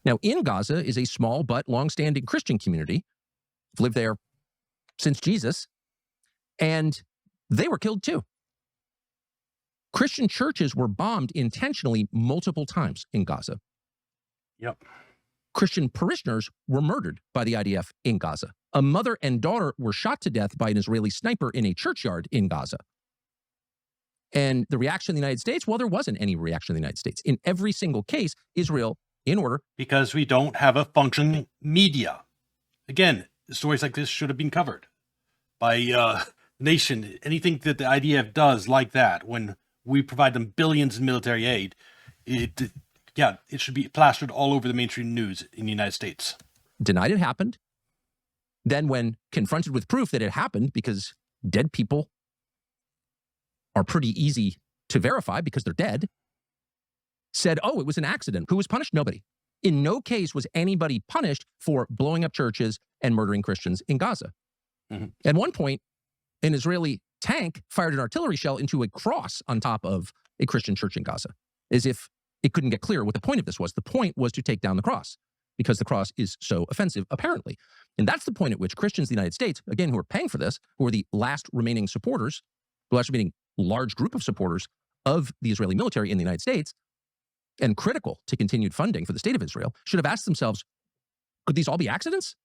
Now, in Gaza is a small but long-standing Christian community. I've lived there since Jesus, and they were killed too. Christian churches were bombed intentionally multiple times in Gaza. Yep. Christian parishioners were murdered by the IDF in Gaza. A mother and daughter were shot to death by an Israeli sniper in a churchyard in Gaza. And the reaction in the United States, well, there wasn't any reaction in the United States. In every single case, Israel, in order. Because we don't have a functioning media. Again, stories like this should have been covered by nation. Anything that the IDF does like that, when we provide them billions in military aid, it should be plastered all over the mainstream news in the United States. Denied it happened. Then when confronted with proof that it happened, because dead people are pretty easy to verify because they're dead, said, oh, it was an accident. Who was punished? Nobody. In no case was anybody punished for blowing up churches and murdering Christians in Gaza. Mm-hmm. At one point, an Israeli tank fired an artillery shell into a cross on top of a Christian church in Gaza, as if it couldn't get clear what the point of this was. The point was to take down the cross, because the cross is so offensive, apparently. And that's the point at which Christians in the United States, again, who are paying for this, who are the last remaining supporters, the last remaining large group of supporters of the Israeli military in the United States, and critical to continued funding for the state of Israel, should have asked themselves, could these all be accidents?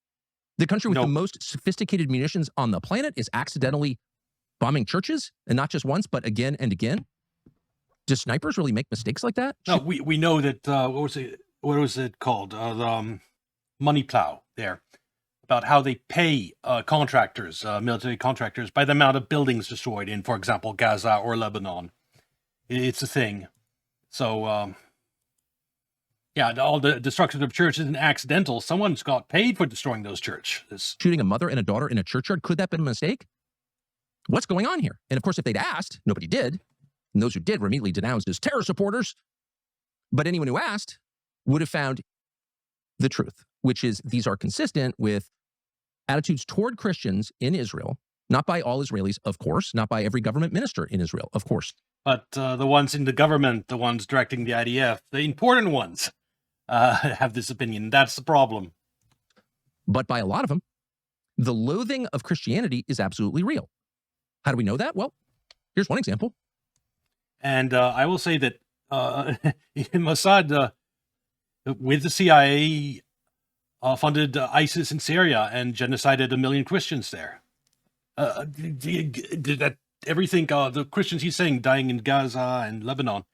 The country with the most sophisticated munitions on the planet is accidentally bombing churches, and not just once, but again and again? Do snipers really make mistakes like that? No, we know that, what was it called? The money plow there, about how they pay contractors, military contractors, by the amount of buildings destroyed in, for example, Gaza or Lebanon. It's a thing. So, all the destruction of churches isn't accidental. Someone's got paid for destroying those churches. Shooting a mother and a daughter in a churchyard, could that have been a mistake? What's going on here? And of course, if they'd asked, nobody did. And those who did were immediately denounced as terror supporters. But anyone who asked would have found the truth, which is these are consistent with attitudes toward Christians in Israel, not by all Israelis, of course, not by every government minister in Israel, of course. But the ones in the government, the ones directing the IDF, the important ones, have this opinion. That's the problem. But by a lot of them, the loathing of Christianity is absolutely real. How do we know that? Well, here's one example. And I will say that Mossad, with the CIA, funded ISIS in Syria and genocided 1 million Christians there. Did that everything? The Christians he's saying dying in Gaza and Lebanon,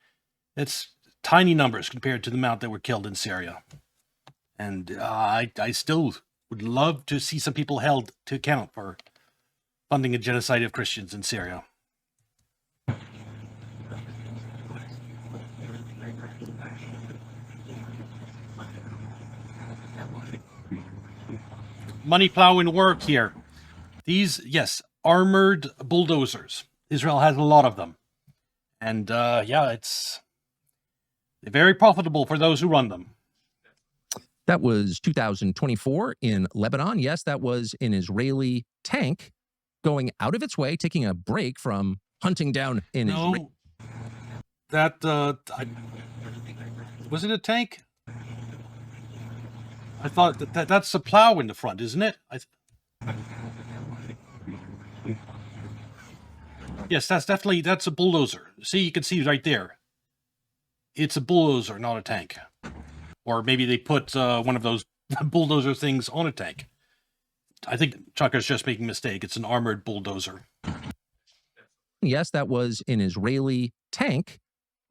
it's tiny numbers compared to the amount that were killed in Syria. And I still would love to see some people held to account for funding a genocide of Christians in Syria. Money plowing work here. These, yes, armored bulldozers. Israel has a lot of them. And it's very profitable for those who run them. That was 2024 in Lebanon. Yes, that was an Israeli tank going out of its way, taking a break from hunting down an Israeli. That, was it a tank? I thought that's the plow in the front, isn't it? Yes, that's a bulldozer. See, you can see right there. It's a bulldozer, not a tank. Or maybe they put one of those bulldozer things on a tank. I think Chucker's just making a mistake. It's an armored bulldozer. Yes, that was an Israeli tank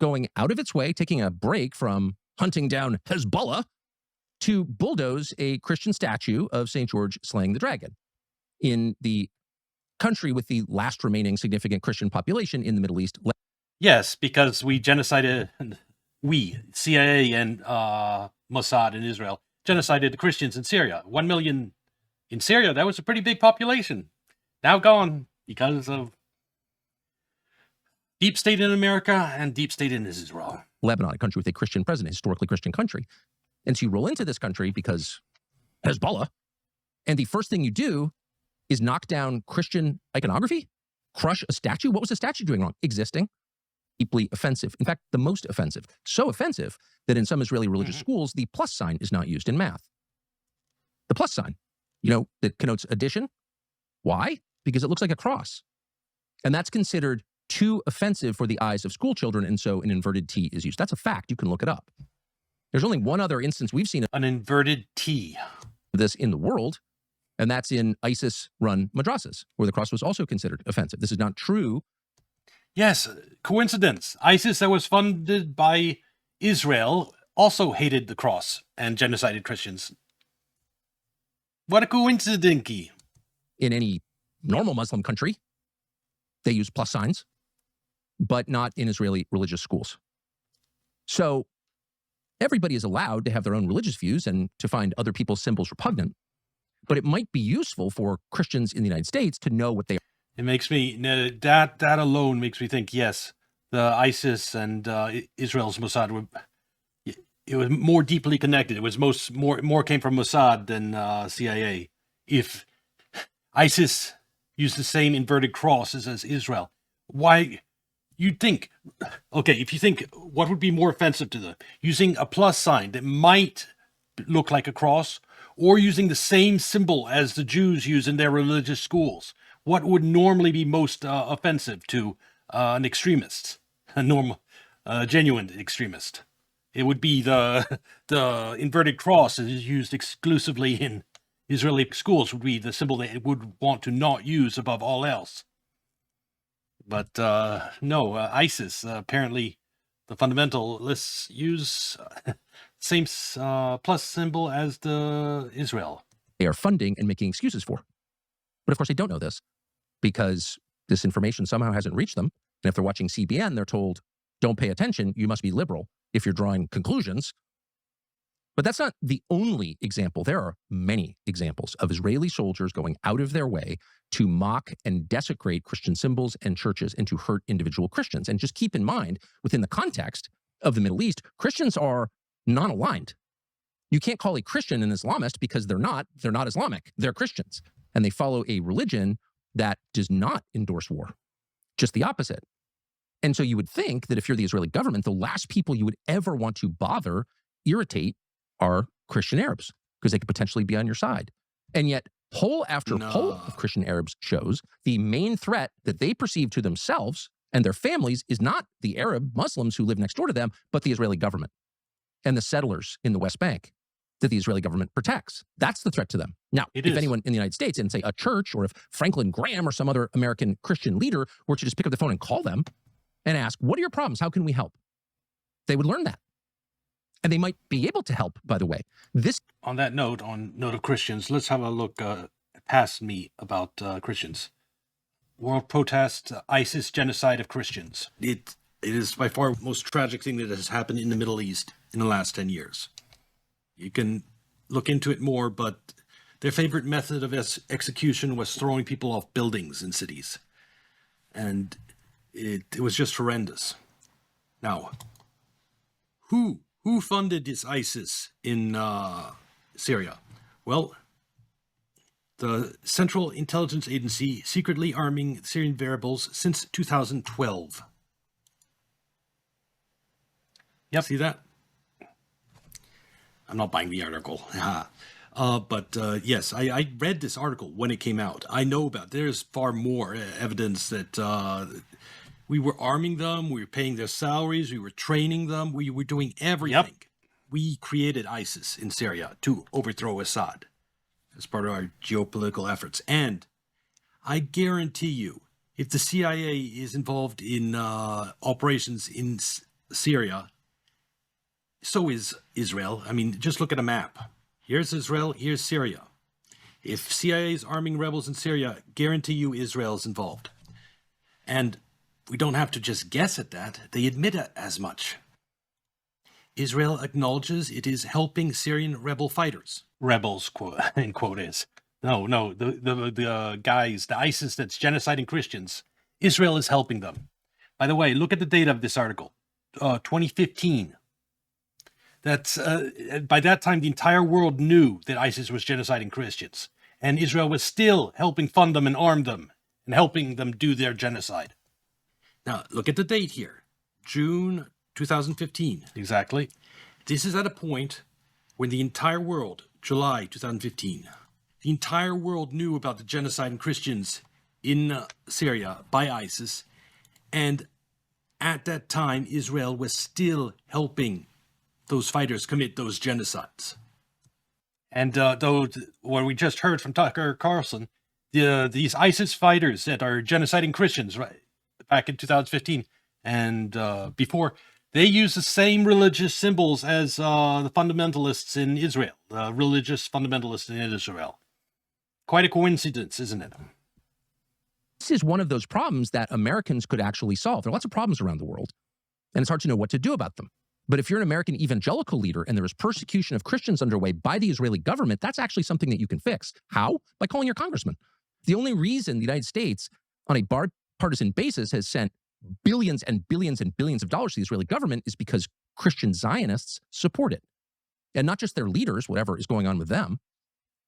going out of its way, taking a break from hunting down Hezbollah to bulldoze a Christian statue of St. George slaying the dragon in the country with the last remaining significant Christian population in the Middle East. Yes, because we genocided, CIA and Mossad in Israel, genocided the Christians in Syria. 1 million in Syria, that was a pretty big population. Now gone because of deep state in America and deep state in Israel. Lebanon, a country with a Christian president, historically Christian country. And so you roll into this country because Hezbollah, and the first thing you do is knock down Christian iconography, crush a statue. What was the statue doing wrong? Existing. deeply offensive. In fact, the most offensive. So offensive that in some Israeli religious schools, the plus sign is not used in math. The plus sign, that connotes addition. Why? Because it looks like a cross. And that's considered too offensive for the eyes of school children, and so an inverted T is used. That's a fact. You can look it up. There's only one other instance we've seen of An inverted T. this in the world, and that's in ISIS-run madrasas, where the cross was also considered offensive. This is not true. Yes, coincidence. ISIS that was funded by Israel also hated the cross and genocided Christians. What a coincidence. In any normal Muslim country, they use plus signs, but not in Israeli religious schools. So everybody is allowed to have their own religious views and to find other people's symbols repugnant, but it might be useful for Christians in the United States to know what they are. It makes me, that alone makes me think, yes, the ISIS and Israel's Mossad were, it was more deeply connected. It was more came from Mossad than CIA. If ISIS used the same inverted crosses as Israel, why, you'd think, okay, if you think what would be more offensive to them, using a plus sign that might look like a cross, or using the same symbol as the Jews use in their religious schools, what would normally be most offensive to an extremist, a genuine extremist? It would be the inverted cross that is used exclusively in Israeli schools would be the symbol they would want to not use above all else. But no, ISIS, apparently the fundamentalists use same plus symbol as the Israel. They are funding and making excuses for. But of course, they don't know this because this information somehow hasn't reached them. And if they're watching CBN, they're told, don't pay attention, you must be liberal if you're drawing conclusions. But that's not the only example. There are many examples of Israeli soldiers going out of their way to mock and desecrate Christian symbols and churches and to hurt individual Christians. And just keep in mind, within the context of the Middle East, Christians are non-aligned. You can't call a Christian an Islamist because they're not Islamic. They're Christians. And they follow a religion that does not endorse war, just the opposite. And so you would think that if you're the Israeli government, the last people you would ever want to bother, irritate, are Christian Arabs, because they could potentially be on your side. And yet, poll after poll of Christian Arabs shows the main threat that they perceive to themselves and their families is not the Arab Muslims who live next door to them, but the Israeli government and the settlers in the West Bank that the Israeli government protects. That's the threat to them. Now, if anyone in the United States, and say a church, or if Franklin Graham or some other American Christian leader were to just pick up the phone and call them and ask, what are your problems? How can we help? They would learn that. And they might be able to help, by the way. On that note, of Christians, let's have a look past me about Christians. World protest, ISIS genocide of Christians. It is by far the most tragic thing that has happened in the Middle East in the last 10 years. You can look into it more, but their favorite method of execution was throwing people off buildings in cities. And it was just horrendous. Now, who funded this ISIS in Syria? Well, the Central Intelligence Agency secretly arming Syrian rebels since 2012. Yep. See that? I'm not buying the article. But yes, I read this article when it came out. I know about there's far more evidence that we were arming them, we were paying their salaries, we were training them, we were doing everything. Yep. We created ISIS in Syria to overthrow Assad as part of our geopolitical efforts. And I guarantee you, if the CIA is involved in operations in Syria, so is Israel. I mean, just look at a map. Here's Israel, here's Syria. If CIA is arming rebels in Syria, guarantee you Israel's involved. And we don't have to just guess at that. They admit it as much. Israel acknowledges it is helping Syrian rebel fighters. Rebels, quote, in quote is. No, the guys, the ISIS that's genociding Christians, Israel is helping them. By the way, look at the date of this article. 2015. That's by that time, the entire world knew that ISIS was genociding Christians. And Israel was still helping fund them and arm them and helping them do their genocide. Now, look at the date here. June 2015. Exactly. This is at a point when the entire world, July 2015, the entire world knew about the genocide of Christians in Syria by ISIS, and at that time, Israel was still helping those fighters commit those genocides. And though what we just heard from Tucker Carlson, these ISIS fighters that are genociding Christians right back in 2015 and before, they use the same religious symbols as the fundamentalists in Israel, the religious fundamentalists in Israel. Quite a coincidence, isn't it? This is one of those problems that Americans could actually solve. There are lots of problems around the world, and it's hard to know what to do about them. But if you're an American evangelical leader and there is persecution of Christians underway by the Israeli government, that's actually something that you can fix. How? By calling your congressman. The only reason the United States, on a bipartisan basis, has sent billions and billions and billions of dollars to the Israeli government is because Christian Zionists support it. And not just their leaders, whatever is going on with them,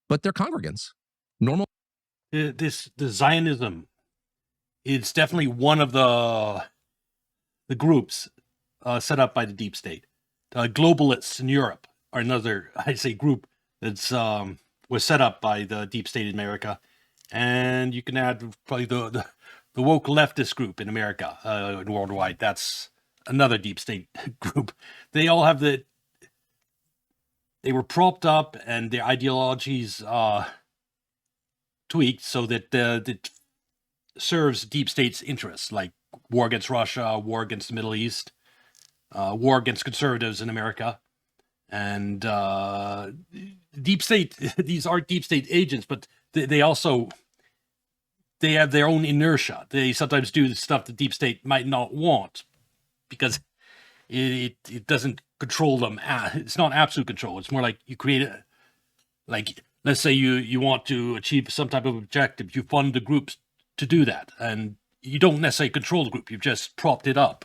but their congregants. The Zionism, it's definitely one of the groups set up by the deep state. Globalists in Europe are another, I'd say, group that's was set up by the deep state in America, and you can add probably the woke leftist group in America and worldwide. That's another deep state group. They all have they were propped up and their ideologies tweaked so that it serves deep state's interests, like war against Russia, war against the Middle East, war against conservatives in America. And deep state, these are deep state agents, but they also, they have their own inertia. They sometimes do the stuff the deep state might not want because it doesn't control them. It's not absolute control. It's more like you create a, like, let's say you want to achieve some type of objective. You fund the groups to do that. And you don't necessarily control the group. You've just propped it up.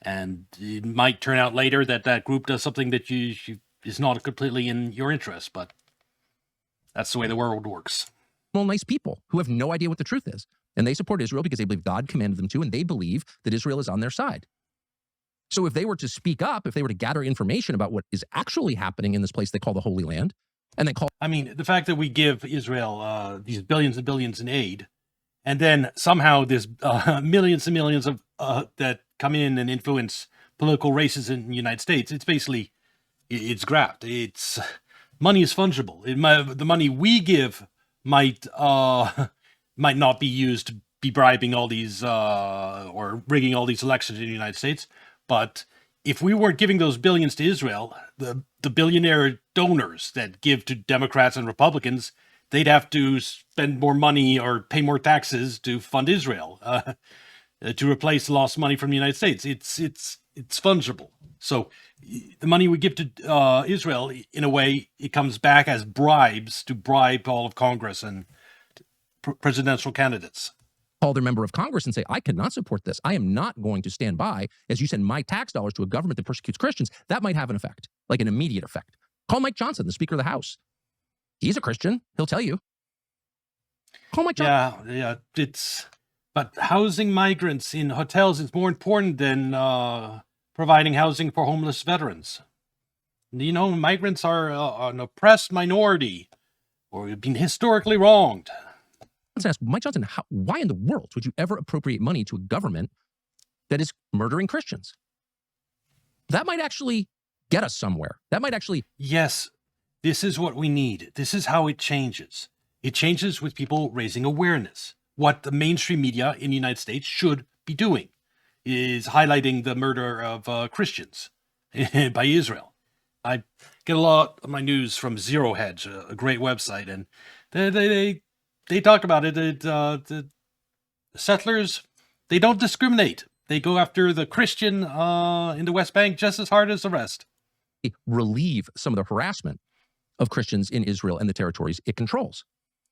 And it might turn out later that that group does something that is not completely in your interest. But that's the way the world works. Well, nice people who have no idea what the truth is. And they support Israel because they believe God commanded them to, and they believe that Israel is on their side. So if they were to speak up, if they were to gather information about what is actually happening in this place they call the Holy Land, and they call... I mean, the fact that we give Israel these billions and billions in aid, and then somehow there's millions and millions of that come in and influence political races in the United States, it's basically, it's graft. It's, money is fungible. The money we give might not be used to be bribing all these or rigging all these elections in the United States. But if we weren't giving those billions to Israel, the billionaire donors that give to Democrats and Republicans, they'd have to spend more money or pay more taxes to fund Israel to replace lost money from the United States. It's fungible. So the money we give to Israel, in a way, it comes back as bribes to bribe all of Congress and presidential candidates. Call their member of Congress and say, I cannot support this. I am not going to stand by as you send my tax dollars to a government that persecutes Christians. That might have an effect, like an immediate effect. Call Mike Johnson, the Speaker of the House. He's a Christian. He'll tell you. Call Mike Johnson. Yeah, but housing migrants in hotels is more important than providing housing for homeless veterans. You know, migrants are an oppressed minority or have been historically wronged. Let's ask Mike Johnson, why in the world would you ever appropriate money to a government that is murdering Christians? That might actually get us somewhere. That might actually... Yes, this is what we need. This is how it changes. It changes with people raising awareness. What the mainstream media in the United States should be doing is highlighting the murder of Christians by Israel. I get a lot of my news from Zero Hedge, a great website, and they talk about it. The settlers, they don't discriminate. They go after the Christian in the West Bank just as hard as the rest. Relieve some of the harassment of Christians in Israel and the territories it controls.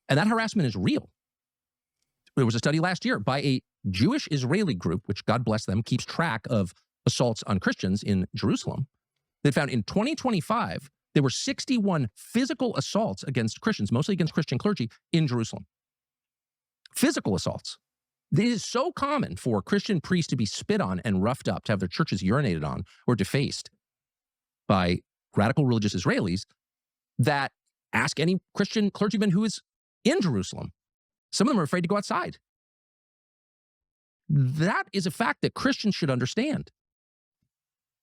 And that harassment is real. There was a study last year by a Jewish Israeli group, which, God bless them, keeps track of assaults on Christians in Jerusalem. They found in 2025, there were 61 physical assaults against Christians, mostly against Christian clergy, in Jerusalem. Physical assaults. It is so common for Christian priests to be spit on and roughed up, to have their churches urinated on or defaced by radical religious Israelis, that ask any Christian clergyman who is in Jerusalem. Some of them are afraid to go outside. That is a fact that Christians should understand.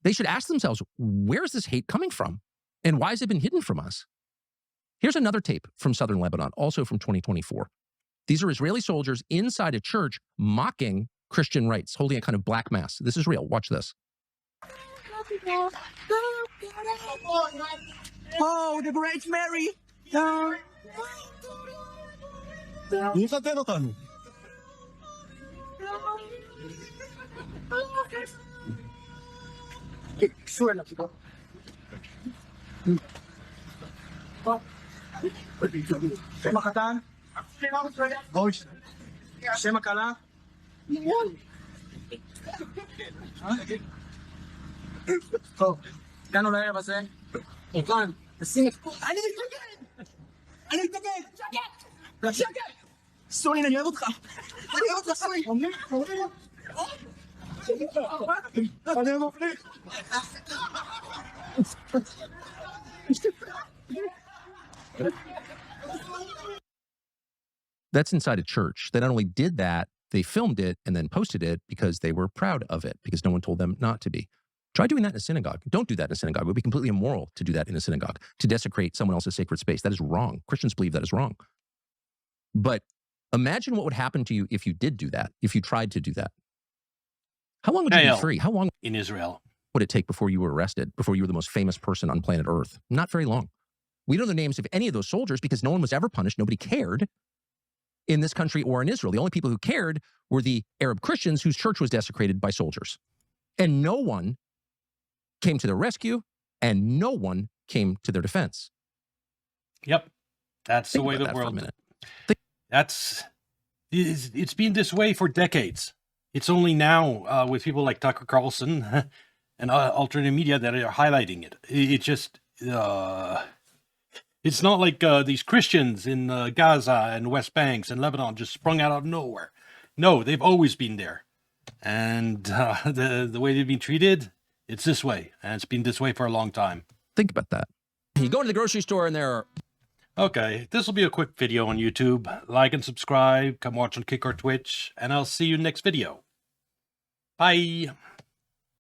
They should ask themselves, where is this hate coming from? And why has it been hidden from us? Here's another tape from southern Lebanon, also from 2024. These are Israeli soldiers inside a church mocking Christian rites, holding a kind of black mass. This is real. Watch this. Oh, the Great Mary! Makatan? Boys. Makala? Oh, gano'n na yan ba siya? Ikan, nasingit ko. Ano yung tagay? Ano yung tagay? Jacket! Jacket! Sorry, nangyarot ka. Nangyarot ka, sorry. Ano yung maplik? That's inside a church. They not only did that, they filmed it and then posted it because they were proud of it, because no one told them not to be. Try doing that in a synagogue. Don't do that in a synagogue. It would be completely immoral to do that in a synagogue, to desecrate someone else's sacred space. That is wrong. Christians believe that is wrong. But imagine what would happen to you if you did do that, if you tried to do that. How long would you be free? How long in Israel would it take before you were arrested, before you were the most famous person on planet Earth? Not very long. We don't know the names of any of those soldiers because no one was ever punished. Nobody cared in this country or in Israel. The only people who cared were the Arab Christians whose church was desecrated by soldiers. And no one came to their rescue, and no one came to their defense. Yep. That's Think the way about the that for a world. minute. It's been this way for decades. It's only now with people like Tucker Carlson and alternative media that are highlighting it. It just, it's not like these Christians in Gaza and West Banks and Lebanon just sprung out of nowhere. No, they've always been there. And the way they've been treated, it's this way. And it's been this way for a long time. Think about that. You go to the grocery store and there are... Okay, this will be a quick video on YouTube. Like and subscribe, come watch on Kick or Twitch, and I'll see you next video. Bye!